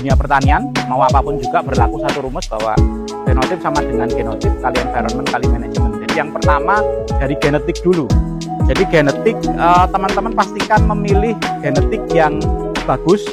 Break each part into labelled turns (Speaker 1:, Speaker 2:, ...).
Speaker 1: dunia pertanian, mau apapun juga berlaku satu rumus bahwa fenotip sama dengan genotip kali environment kali manajemen. Jadi yang pertama dari genetik dulu. Jadi genetik, teman-teman pastikan memilih genetik yang bagus.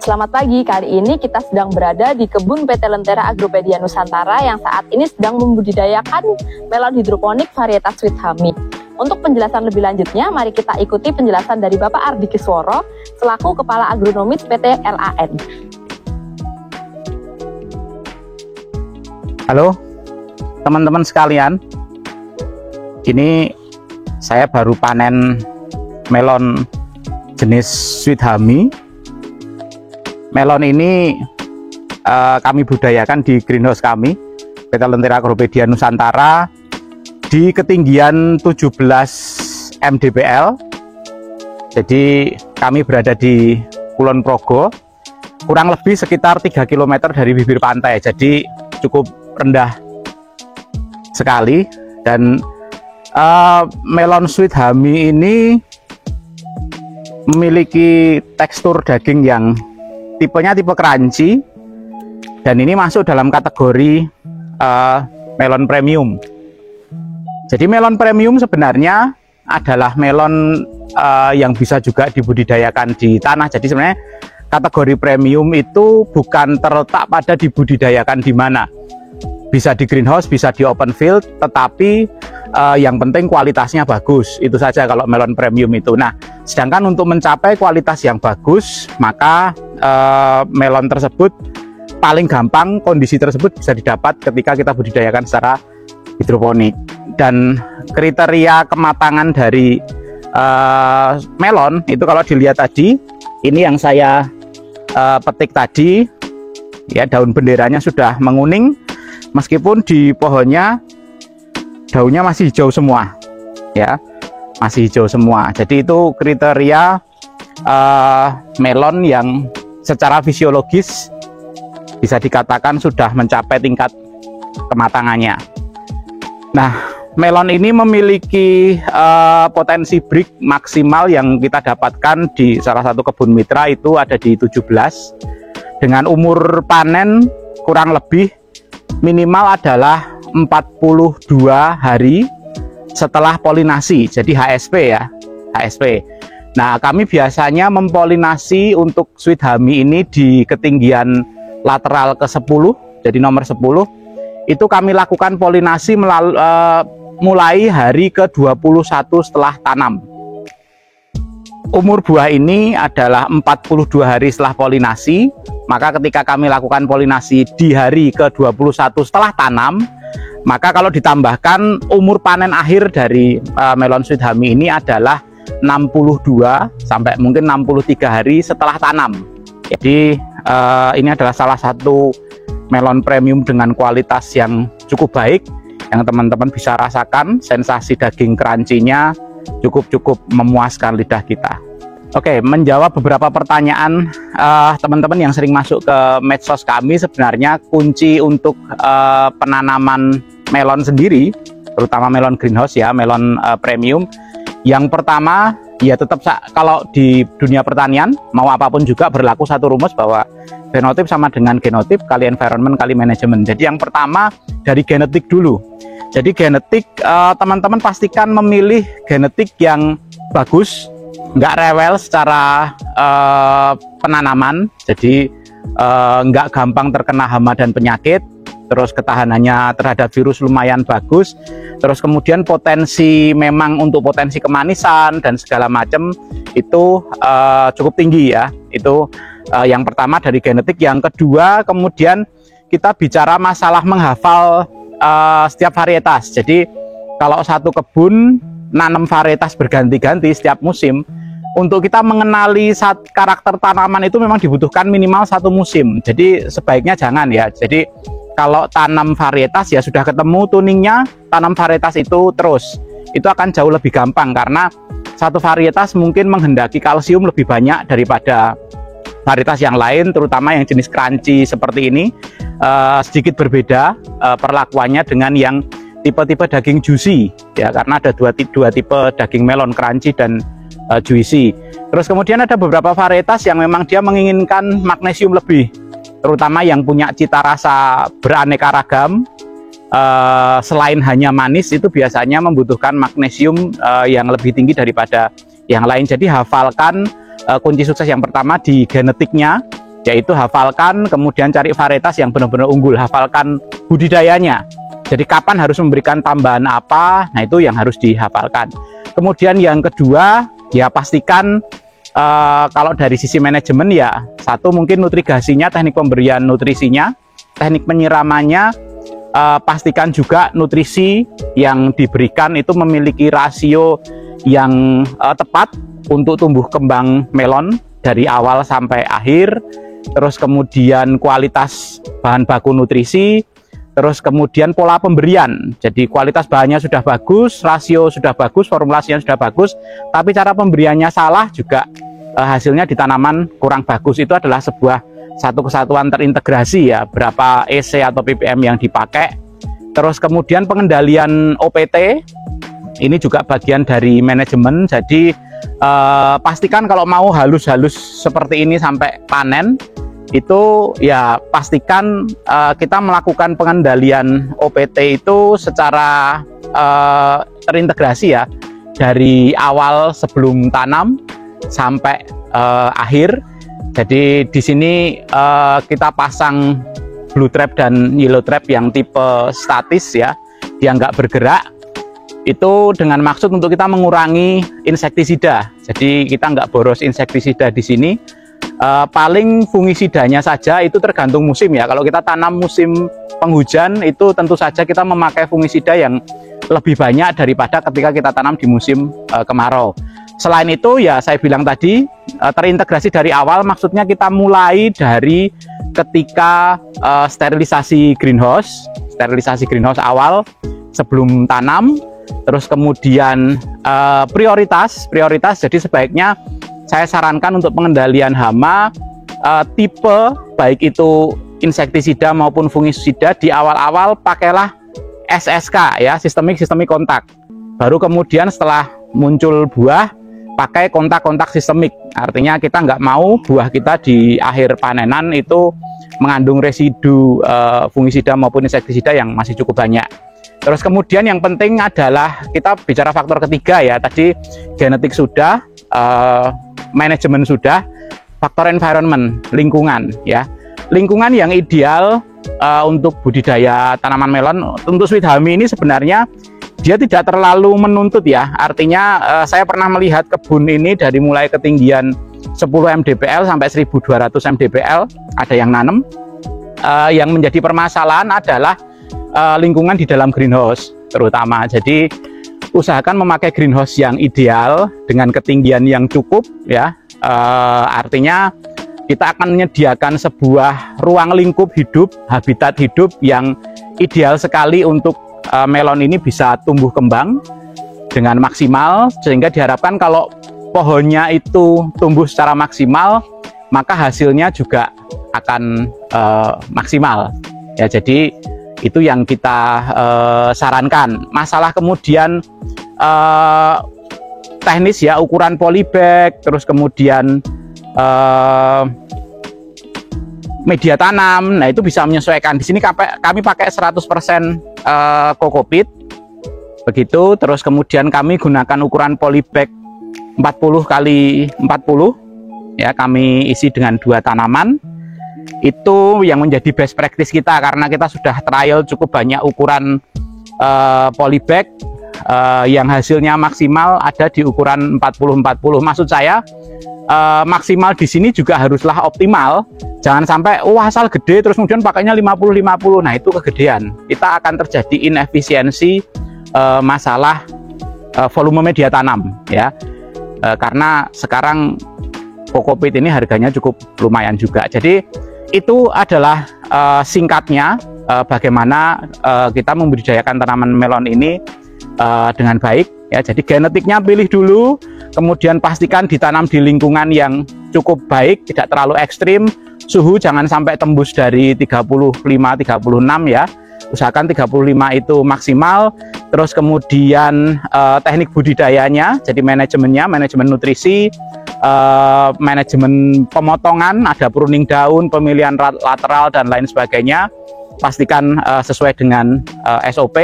Speaker 2: Selamat pagi, kali ini kita sedang berada di kebun PT Lentera Agropedia Nusantara yang saat ini sedang membudidayakan melon hidroponik varietas Sweet Hummy. Untuk penjelasan lebih lanjutnya, mari kita ikuti penjelasan dari Bapak Ardi Kisworo selaku Kepala Agronomis PT LAN.
Speaker 1: Halo teman-teman sekalian, ini saya baru panen melon jenis Sweet Hummy. Melon ini kami budayakan di greenhouse kami, PT Lentera Agropedia Nusantara, di ketinggian 17 mdpl. Jadi kami berada di Kulon Progo, kurang lebih sekitar 3 km dari bibir pantai, jadi cukup rendah sekali. Dan melon Sweet Hummy ini memiliki tekstur daging yang tipenya tipe crunchy, dan ini masuk dalam kategori melon premium. Jadi melon premium sebenarnya adalah melon yang bisa juga dibudidayakan di tanah. Jadi sebenarnya kategori premium itu bukan terletak pada dibudidayakan di mana. Bisa di greenhouse, bisa di open field, tetapi yang penting kualitasnya bagus. Itu saja kalau melon premium itu. Nah, sedangkan untuk mencapai kualitas yang bagus, maka melon tersebut paling gampang, kondisi tersebut bisa didapat ketika kita budidayakan secara hidroponik. Dan kriteria kematangan dari melon itu kalau dilihat tadi, ini yang saya petik tadi, ya, daun benderanya sudah menguning, meskipun di pohonnya daunnya masih hijau semua, ya, masih hijau semua. Jadi itu kriteria melon yang secara fisiologis bisa dikatakan sudah mencapai tingkat kematangannya. Nah, melon ini memiliki potensi break maksimal yang kita dapatkan di salah satu kebun mitra itu ada di 17, dengan umur panen kurang lebih minimal adalah 42 hari setelah polinasi, jadi HSP ya, HSP. Nah, kami biasanya mempolinasi untuk Sweet Hummy ini di ketinggian lateral ke-10, jadi nomor 10, itu kami lakukan polinasi mulai hari ke-21 setelah tanam. Umur buah ini adalah 42 hari setelah polinasi, maka ketika kami lakukan polinasi di hari ke-21 setelah tanam, maka kalau ditambahkan umur panen akhir dari melon Sweet Hummy ini adalah 62 sampai mungkin 63 hari setelah tanam. Jadi ini adalah salah satu melon premium dengan kualitas yang cukup baik, yang teman-teman bisa rasakan sensasi daging crunchy-nya cukup memuaskan lidah kita. Oke, menjawab beberapa pertanyaan teman-teman yang sering masuk ke medsos kami, sebenarnya kunci untuk penanaman melon sendiri, terutama melon greenhouse ya, melon premium, yang pertama ya tetap kalau di dunia pertanian mau apapun juga berlaku satu rumus bahwa fenotip sama dengan genotip kali environment kali manajemen. Jadi yang pertama dari genetik dulu. Jadi genetik, teman-teman pastikan memilih genetik yang bagus, nggak rewel secara penanaman, jadi nggak gampang terkena hama dan penyakit, terus ketahanannya terhadap virus lumayan bagus, terus kemudian memang untuk potensi kemanisan dan segala macam itu cukup tinggi ya. Itu yang pertama dari genetik. Yang kedua kemudian kita bicara masalah menghafal setiap varietas. Jadi kalau satu kebun nanam varietas berganti-ganti setiap musim, untuk kita mengenali karakter tanaman itu memang dibutuhkan minimal 1 musim. Jadi sebaiknya jangan ya. Jadi kalau tanam varietas ya sudah ketemu tuningnya, tanam varietas itu terus. Itu akan jauh lebih gampang karena satu varietas mungkin menghendaki kalsium lebih banyak daripada varietas yang lain, terutama yang jenis crunchy seperti ini. Sedikit berbeda perlakuannya dengan yang tipe-tipe daging juicy ya, karena ada dua tipe daging melon, crunchy dan juicy. Terus kemudian ada beberapa varietas yang memang dia menginginkan magnesium lebih, terutama yang punya cita rasa beraneka ragam. Selain hanya manis, itu biasanya membutuhkan magnesium yang lebih tinggi daripada yang lain. Jadi hafalkan kunci sukses yang pertama di genetiknya, yaitu hafalkan, kemudian cari varietas yang benar-benar unggul, hafalkan budidayanya. Jadi kapan harus memberikan tambahan apa, nah itu yang harus dihafalkan. Kemudian yang kedua, ya pastikan kalau dari sisi manajemen ya, satu mungkin nutrigasinya, teknik pemberian nutrisinya, teknik penyiramannya, pastikan juga nutrisi yang diberikan itu memiliki rasio yang tepat untuk tumbuh kembang melon dari awal sampai akhir. Terus kemudian kualitas bahan baku nutrisi, terus kemudian pola pemberian. Jadi kualitas bahannya sudah bagus, rasio sudah bagus, formulasinya sudah bagus, tapi cara pemberiannya salah juga hasilnya di tanaman kurang bagus. Itu adalah sebuah satu kesatuan terintegrasi ya, berapa EC atau ppm yang dipakai. Terus kemudian pengendalian OPT, ini juga bagian dari manajemen. Jadi pastikan kalau mau halus-halus seperti ini sampai panen, itu ya pastikan kita melakukan pengendalian OPT itu secara terintegrasi ya, dari awal sebelum tanam sampai akhir. Jadi di sini kita pasang blue trap dan yellow trap yang tipe statis ya, dia nggak bergerak. Itu dengan maksud untuk kita mengurangi insektisida. Jadi kita nggak boros insektisida di sini. Paling fungisidanya saja itu tergantung musim ya. Kalau kita tanam musim penghujan, itu tentu saja kita memakai fungisida yang lebih banyak daripada ketika kita tanam di musim kemarau. Selain itu ya saya bilang tadi, terintegrasi dari awal, maksudnya kita mulai dari ketika sterilisasi greenhouse awal sebelum tanam. Terus kemudian prioritas, jadi sebaiknya saya sarankan untuk pengendalian hama tipe baik itu insektisida maupun fungisida di awal-awal pakailah SSK ya, sistemik kontak. Baru kemudian setelah muncul buah pakai kontak sistemik. Artinya kita nggak mau buah kita di akhir panenan itu mengandung residu fungisida maupun insektisida yang masih cukup banyak. Terus kemudian yang penting adalah kita bicara faktor ketiga ya, tadi genetik sudah, manajemen sudah, faktor environment, lingkungan ya. Lingkungan yang ideal untuk budidaya tanaman melon. Untuk Sweet Hummy ini sebenarnya dia tidak terlalu menuntut ya. Artinya saya pernah melihat kebun ini dari mulai ketinggian 10 mdpl sampai 1200 mdpl ada yang nanam. Yang menjadi permasalahan adalah lingkungan di dalam greenhouse terutama. Jadi usahakan memakai greenhouse yang ideal dengan ketinggian yang cukup ya. Artinya kita akan menyediakan sebuah ruang lingkup hidup, habitat hidup yang ideal sekali untuk melon ini bisa tumbuh kembang dengan maksimal, sehingga diharapkan kalau pohonnya itu tumbuh secara maksimal, maka hasilnya juga akan maksimal ya. Jadi itu yang kita sarankan. Masalah kemudian teknis ya, ukuran polybag, terus kemudian media tanam, nah itu bisa menyesuaikan. Di sini kami pakai 100% kokopit begitu. Terus kemudian kami gunakan ukuran polybag 40 x 40 ya, kami isi dengan 2 tanaman. Itu yang menjadi best practice kita, karena kita sudah trial cukup banyak ukuran polybag yang hasilnya maksimal ada di ukuran 40-40. Maksud saya maksimal di sini juga haruslah optimal. Jangan sampai asal gede terus kemudian pakainya 50-50. Nah, itu kegedean. Kita akan terjadi inefisiensi masalah volume media tanam ya. Karena sekarang kokopit ini harganya cukup lumayan juga. Jadi itu adalah singkatnya bagaimana kita membudidayakan tanaman melon ini dengan baik ya. Jadi genetiknya pilih dulu, kemudian pastikan ditanam di lingkungan yang cukup baik, tidak terlalu ekstrim. Suhu jangan sampai tembus dari 35-36 ya. Usahakan 35 itu maksimal. Terus kemudian teknik budidayanya, jadi manajemennya, manajemen nutrisi, manajemen pemotongan, ada pruning daun, pemilihan lateral dan lain sebagainya. Pastikan sesuai dengan SOP.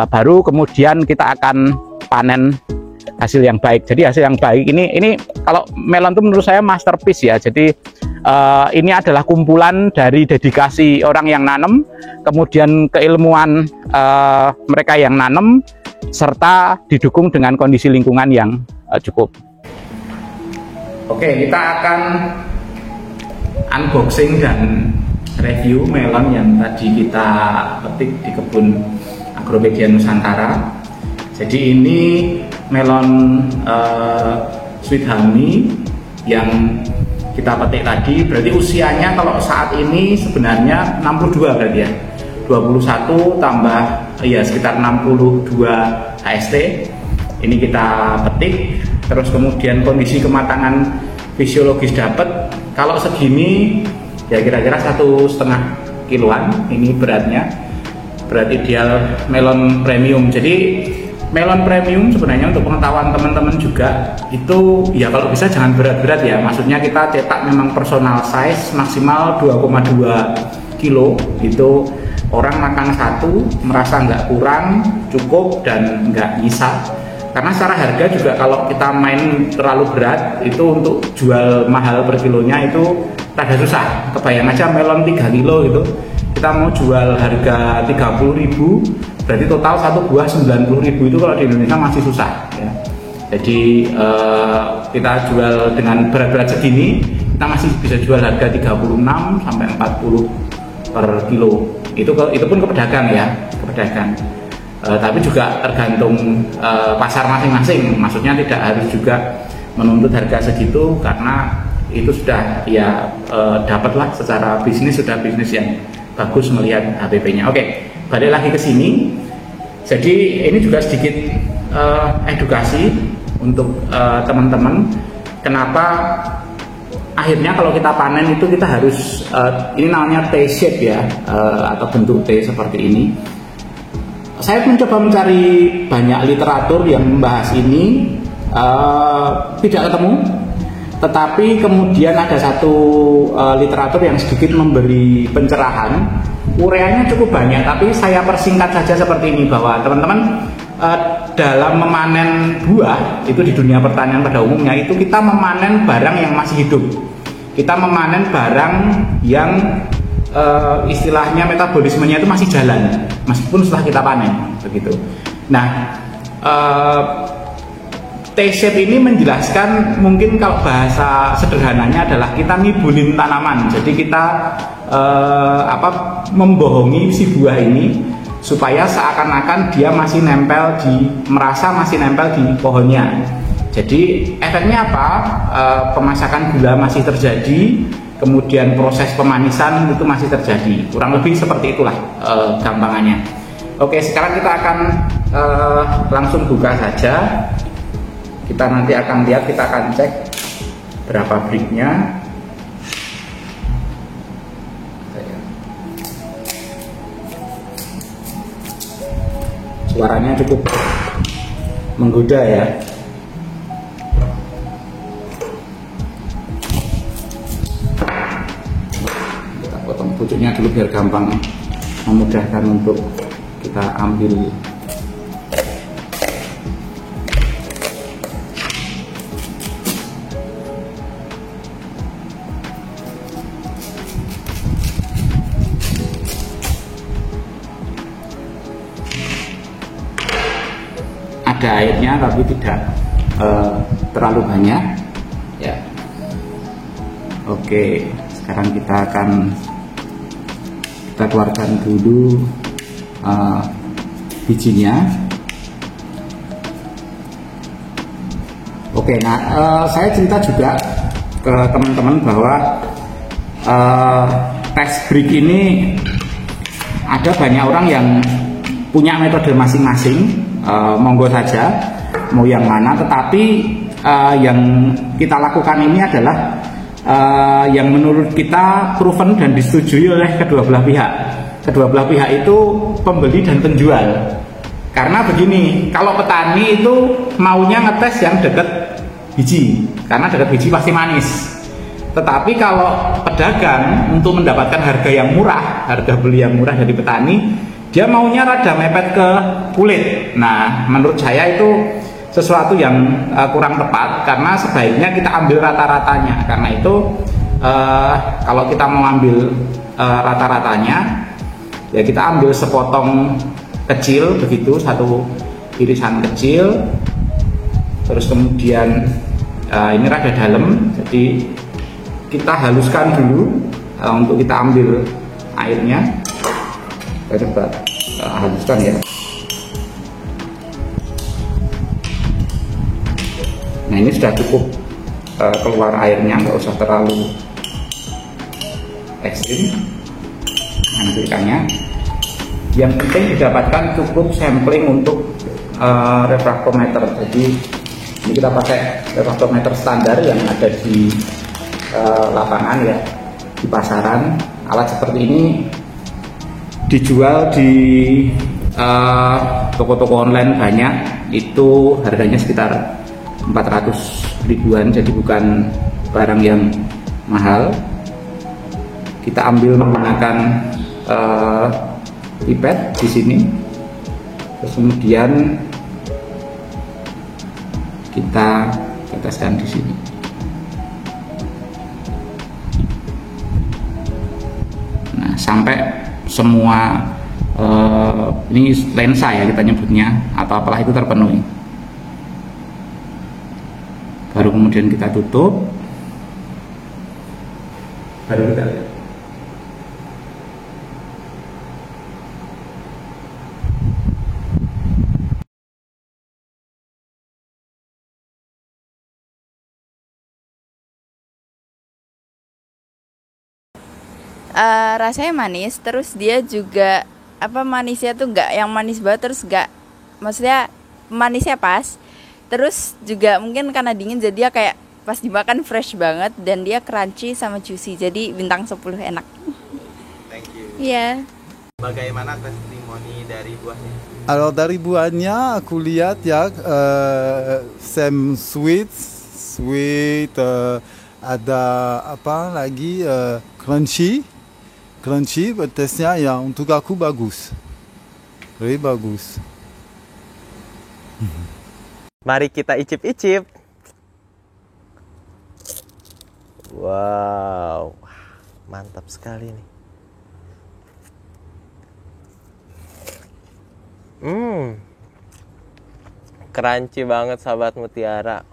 Speaker 1: Baru kemudian kita akan panen hasil yang baik. Jadi hasil yang baik ini kalau melon itu menurut saya masterpiece ya. Jadi ini adalah kumpulan dari dedikasi orang yang nanam, kemudian keilmuan mereka yang nanam, serta didukung dengan kondisi lingkungan yang cukup. Oke, kita akan unboxing dan review melon yang tadi kita petik di kebun Agropedia Nusantara. Jadi ini melon Sweet Honey yang kita petik tadi, berarti usianya kalau saat ini sebenarnya 62 berarti ya. 21 tambah ya sekitar 62 HST. Ini kita petik, terus kemudian kondisi kematangan fisiologis dapat. Kalau segini ya kira-kira 1,5 kiloan ini beratnya. Berat ideal melon premium. Jadi melon premium sebenarnya untuk pengetahuan teman-teman juga itu ya kalau bisa jangan berat-berat ya. Maksudnya kita cetak memang personal size maksimal 2,2 kilo. Itu orang makan satu merasa nggak kurang, cukup dan nggak nyisa. Karena secara harga juga kalau kita main terlalu berat itu untuk jual mahal per kilonya itu rada susah. Kebayang aja melon 3 kilo gitu, kita mau jual harga 30.000, berarti total satu buah 90.000 itu kalau di Indonesia masih susah ya. Jadi kita jual dengan berat-berat segini kita masih bisa jual harga 36 sampai 40 per kilo. Itu pun ke pedagang ya, ke pedagang. Tapi juga tergantung pasar masing-masing. Maksudnya tidak harus juga menuntut harga segitu karena itu sudah ya dapatlah secara bisnis, sudah bisnis yang bagus melihat HPP-nya. Oke, balik lagi ke sini. Jadi ini juga sedikit edukasi untuk teman-teman. Kenapa akhirnya kalau kita panen itu kita harus ini namanya T-shape ya, atau bentuk T seperti ini. Saya mencoba mencari banyak literatur yang membahas ini, tidak ketemu. Tetapi kemudian ada satu literatur yang sedikit memberi pencerahan. Ureanya cukup banyak, tapi saya persingkat saja seperti ini, bahwa teman-teman dalam memanen buah itu di dunia pertanian pada umumnya itu kita memanen barang yang masih hidup. Kita memanen barang yang istilahnya metabolismenya itu masih jalan meskipun setelah kita panen begitu. Nah, T-shape ini menjelaskan, mungkin kalau bahasa sederhananya adalah kita ngibulin tanaman. Jadi kita membohongi si buah ini supaya seakan-akan dia masih nempel merasa masih nempel di pohonnya. Jadi efeknya apa? Pemasakan gula masih terjadi, kemudian proses pemanisan itu masih terjadi. Kurang lebih seperti itulah gampangannya. Oke, sekarang kita akan langsung buka saja. Kita nanti akan lihat, kita akan cek berapa breaknya. Suaranya cukup menggoda ya. Kita potong pucuknya dulu biar gampang, memudahkan untuk kita ambil. ada airnya tapi tidak terlalu banyak ya. Oke, sekarang kita keluarkan dulu bijinya. Oke, nah saya cerita juga ke teman-teman bahwa tes brick ini ada banyak orang yang punya metode masing-masing, monggo saja mau yang mana, tetapi yang kita lakukan ini adalah yang menurut kita proven dan disetujui oleh kedua belah pihak. Kedua belah pihak itu pembeli dan penjual. Karena begini, kalau petani itu maunya ngetes yang dekat biji, karena dekat biji pasti manis. Tetapi kalau pedagang untuk mendapatkan harga yang murah, harga beli yang murah dari petani, dia maunya rada mepet ke kulit. Nah, menurut saya itu sesuatu yang kurang tepat, karena sebaiknya kita ambil rata-ratanya. Karena itu kalau kita mau ambil rata-ratanya, ya kita ambil sepotong kecil begitu, satu irisan kecil, terus kemudian ini rada dalam, jadi kita haluskan dulu untuk kita ambil airnya. Kita coba haluskan ya. Nah, ini sudah cukup keluar airnya, nggak usah terlalu ekstrim mengambilkannya. Yang penting didapatkan cukup sampling untuk refraktometer. Jadi ini kita pakai refraktometer standar yang ada di lapangan ya, di pasaran. Alat seperti ini dijual di toko-toko online banyak, itu harganya sekitar 400 ribuan, jadi bukan barang yang mahal. Kita ambil menggunakan pipet di sini, terus kemudian kita teteskan di sini. Nah, sampai semua ini lensa ya kita nyebutnya, atau apalah itu terpenuhi. Baru kemudian kita tutup, baru kita lihat.
Speaker 3: Rasanya manis, terus dia juga manisnya tuh nggak yang manis banget, terus nggak, maksudnya manisnya pas, terus juga mungkin karena dingin jadi dia kayak pas dimakan fresh banget, dan dia crunchy sama juicy, jadi bintang 10 enak.
Speaker 4: Thank you.
Speaker 3: Iya.
Speaker 4: Bagaimana testimoni dari buahnya?
Speaker 5: Alors dari buahnya aku lihat ya, some sweet, ada apa lagi, crunchy, tesnya ya untuk aku bagus, very bagus.
Speaker 4: Mari kita icip-icip. Wow, mantap sekali nih. Crunchy banget sahabat mutiara.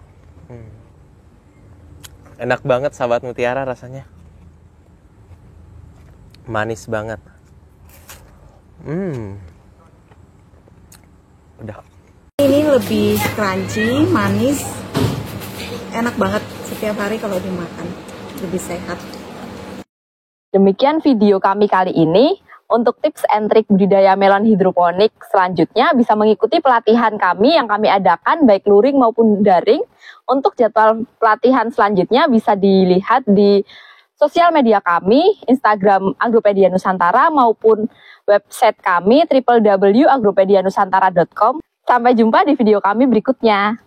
Speaker 4: Enak banget sahabat mutiara rasanya. Manis banget. Udah.
Speaker 6: Ini lebih crunchy, manis, enak banget setiap hari kalau dimakan, lebih sehat.
Speaker 2: Demikian video kami kali ini. Untuk tips and trik budidaya melon hidroponik selanjutnya bisa mengikuti pelatihan kami yang kami adakan baik luring maupun daring. Untuk jadwal pelatihan selanjutnya bisa dilihat di sosial media kami, Instagram Agropedia Nusantara maupun website kami www.agropedianusantara.com. Sampai jumpa di video kami berikutnya.